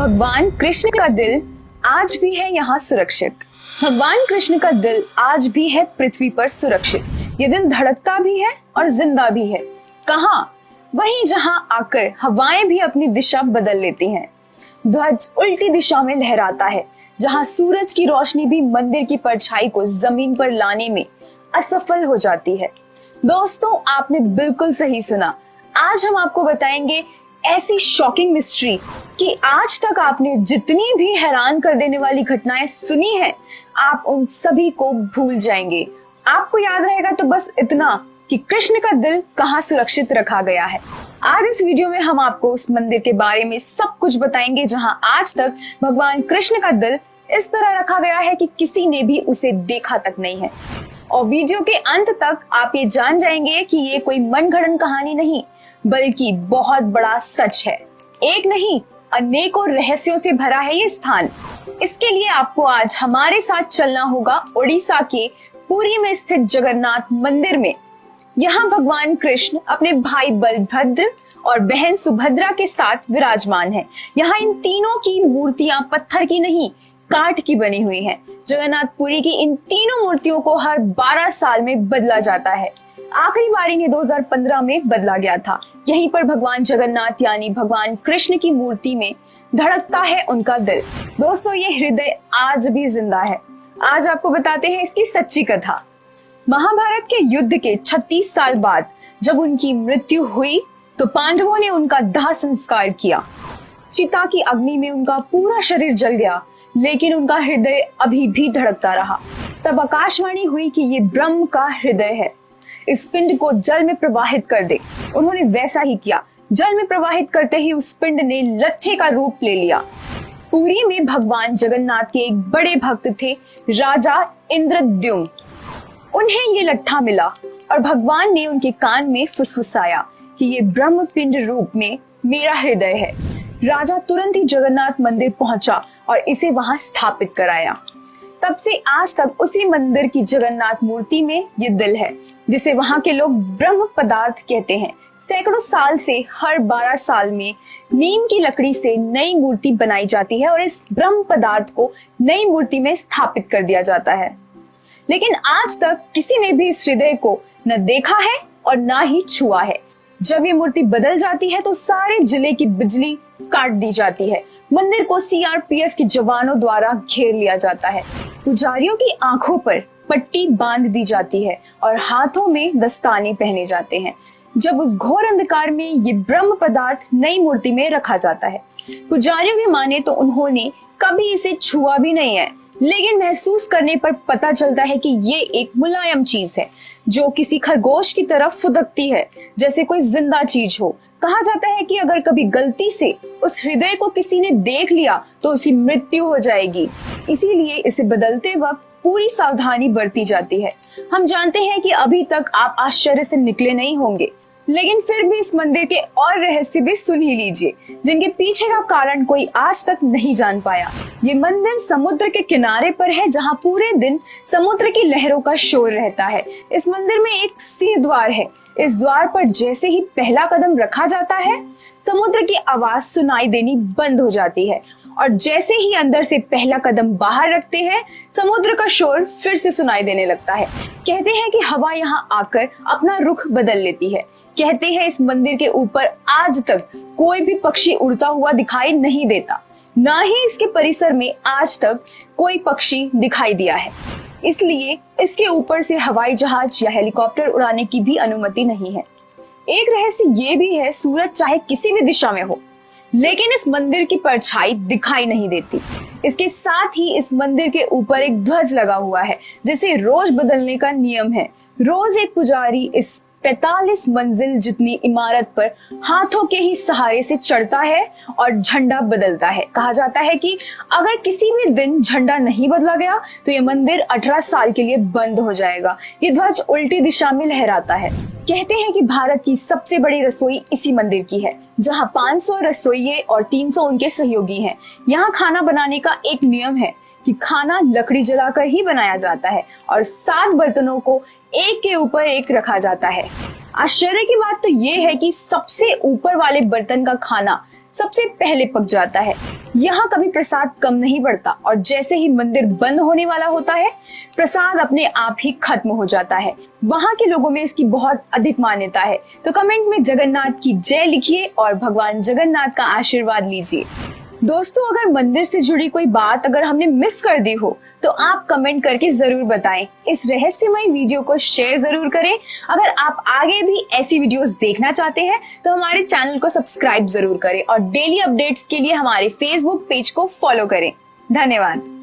भगवान कृष्ण का दिल आज भी है यहाँ सुरक्षित। भगवान कृष्ण का दिल आज भी है पृथ्वी पर सुरक्षित। ये दिल धड़कता भी है और जिंदा भी है। कहाँ? वहीं जहाँ आकर हवाएं भी अपनी दिशा बदल लेती हैं। ध्वज उल्टी दिशा में लहराता है, जहाँ सूरज की रोशनी भी मंदिर की परछाई को जमीन पर लाने में असफल हो जाती है। दोस्तों, आपने बिल्कुल सही सुना। आज हम आपको बताएंगे ऐसी शॉकिंग मिस्ट्री कि आज तक आपने जितनी भी हैरान कर देने वाली घटनाएं सुनी हैं, आप उन सभी को भूल जाएंगे। आपको याद रहेगा तो बस इतना कि कृष्ण का दिल कहाँ सुरक्षित रखा गया है। आज इस वीडियो में हम आपको उस मंदिर के बारे में सब कुछ बताएंगे जहां आज तक भगवान कृष्ण का दिल इस तरह रखा गया है कि किसी ने भी उसे देखा तक नहीं है। और वीडियो के अंत तक आप ये जान जाएंगे कि ये कोई मनगढ़ंत कहानी नहीं, बल्कि बहुत बड़ा सच है। एक नहीं, अनेकों रहस्यों से भरा है ये स्थान। इसके लिए आपको आज हमारे साथ चलना होगा उड़ीसा के पुरी में स्थित जगन्नाथ मंदिर में। यहाँ भगवान कृष्ण अपने भाई बलभद्र और बहन सुभद्रा के साथ विराजमान है। यहाँ इन तीनों की मूर्तियां पत्थर की नहीं, काठ की बनी हुई हैं। जगन्नाथपुरी की इन तीनों मूर्तियों को हर 12 साल में बदला जाता है। आखिरी बार इन्हें 2015 में बदला गया था। यहीं पर भगवान जगन्नाथ यानी भगवान कृष्ण की मूर्ति में धड़कता है उनका दिल। दोस्तों, ये हृदय आज भी जिंदा है। आज आपको बताते हैं इसकी सच्ची कथा। महाभारत के युद्ध के 36 साल बाद जब उनकी मृत्यु हुई तो पांडवों ने उनका दाह संस्कार किया। चिता की अग्नि में उनका पूरा शरीर जल गया, लेकिन उनका हृदय अभी भी धड़कता रहा। तब आकाशवाणी हुई कि ये ब्रह्म का हृदय है, इस पिंड को जल में प्रवाहित कर दे। उन्होंने वैसा ही किया। जल में प्रवाहित करते ही उस पिंड ने लट्ठे का रूप ले लिया। पुरी में भगवान जगन्नाथ के एक बड़े भक्त थे, राजा इंद्रद्युम्न। उन्हें ये लट्ठा मिला और भगवान ने उनके कान में फुसफुसाया कि ये ब्रह्म पिंड रूप में मेरा हृदय है। राजा तुरंत ही जगन्नाथ मंदिर पहुंचा और इसे वहां स्थापित कराया। तब से आज तक उसी मंदिर की जगन्नाथ मूर्ति में ये दिल है, जिसे वहां के लोग ब्रह्म पदार्थ कहते हैं। सैकड़ों साल से हर 12 साल में नीम की लकड़ी से नई मूर्ति बनाई जाती है और इस ब्रह्म पदार्थ को नई मूर्ति में स्थापित कर दिया जाता है। लेकिन आज तक किसी ने भी इस हृदय को न देखा है और न ही छुआ है। जब ये मूर्ति बदल जाती है तो सारे जिले की बिजली काट दी जाती है। मंदिर को सीआरपीएफ के जवानों द्वारा घेर लिया जाता है। पुजारियों की आंखों पर पट्टी बांध दी जाती है और हाथों में दस्ताने पहने जाते हैं। जब उस घोर अंधकार में ये ब्रह्म पदार्थ नई मूर्ति में रखा जाता है। पुजारियों की माने तो उन्होंने कभी इसे छुआ भी नहीं है, लेकिन महसूस करने पर पता चलता है कि ये एक मुलायम चीज है जो किसी खरगोश की तरफ फुदकती है, जैसे कोई जिंदा चीज हो। कहा जाता है कि अगर कभी गलती से उस हृदय को किसी ने देख लिया तो उसकी मृत्यु हो जाएगी। इसीलिए इसे बदलते वक्त पूरी सावधानी बरती जाती है। हम जानते हैं कि अभी तक आप आश्चर्य से निकले नहीं होंगे, लेकिन फिर भी इस मंदिर के और रहस्य भी सुन ही लीजिए, जिनके पीछे का कारण कोई आज तक नहीं जान पाया। ये मंदिर समुद्र के किनारे पर है, जहाँ पूरे दिन समुद्र की लहरों का शोर रहता है। इस मंदिर में एक सिंह द्वार है। इस द्वार पर जैसे ही पहला कदम रखा जाता है, समुद्र की आवाज सुनाई देनी बंद हो जाती है, और जैसे ही अंदर से पहला कदम बाहर रखते हैं, समुद्र का शोर फिर से सुनाई देने लगता है। कहते हैं कि हवा यहाँ आकर अपना रुख बदल लेती है। कहते हैं इस मंदिर के ऊपर आज तक कोई भी पक्षी उड़ता हुआ दिखाई नहीं देता, ना ही इसके परिसर में आज तक कोई पक्षी दिखाई दिया है। इसलिए इसके ऊपर से हवाई जहाज या हेलीकॉप्टर उड़ाने की भी अनुमति नहीं है। एक रहस्य ये भी है, सूरज चाहे किसी भी दिशा में हो, लेकिन इस मंदिर की परछाई दिखाई नहीं देती। इसके साथ ही इस मंदिर के ऊपर एक ध्वज लगा हुआ है, जिसे रोज बदलने का नियम है। रोज एक पुजारी इस 45 मंजिल जितनी इमारत पर हाथों के ही सहारे से चढ़ता है और झंडा बदलता है। कहा जाता है कि अगर किसी भी दिन झंडा नहीं बदला गया तो ये मंदिर 18 साल के लिए बंद हो जाएगा। ये ध्वज उल्टी दिशा में लहराता है। कहते हैं कि भारत की सबसे बड़ी रसोई इसी मंदिर की है, जहाँ 500 रसोइये और 300 उनके सहयोगी हैं। यहाँ खाना बनाने का एक नियम है कि खाना लकड़ी जलाकर ही बनाया जाता है और 7 बर्तनों को एक के ऊपर एक रखा जाता है। आश्चर्य की बात तो ये है कि सबसे ऊपर वाले बर्तन का खाना सबसे पहले पक जाता है। यहाँ कभी प्रसाद कम नहीं पड़ता और जैसे ही मंदिर बंद होने वाला होता है प्रसाद अपने आप ही खत्म हो जाता है। वहाँ के लोगों में इसकी बहुत अधिक मान्यता है। तो कमेंट में जगन्नाथ की जय लिखिए और भगवान जगन्नाथ का आशीर्वाद लीजिए। दोस्तों, अगर मंदिर से जुड़ी कोई बात अगर हमने मिस कर दी हो तो आप कमेंट करके जरूर बताएं। इस रहस्यमय वीडियो को शेयर जरूर करें। अगर आप आगे भी ऐसी वीडियोस देखना चाहते हैं तो हमारे चैनल को सब्सक्राइब जरूर करें और डेली अपडेट्स के लिए हमारे फेसबुक पेज को फॉलो करें। धन्यवाद।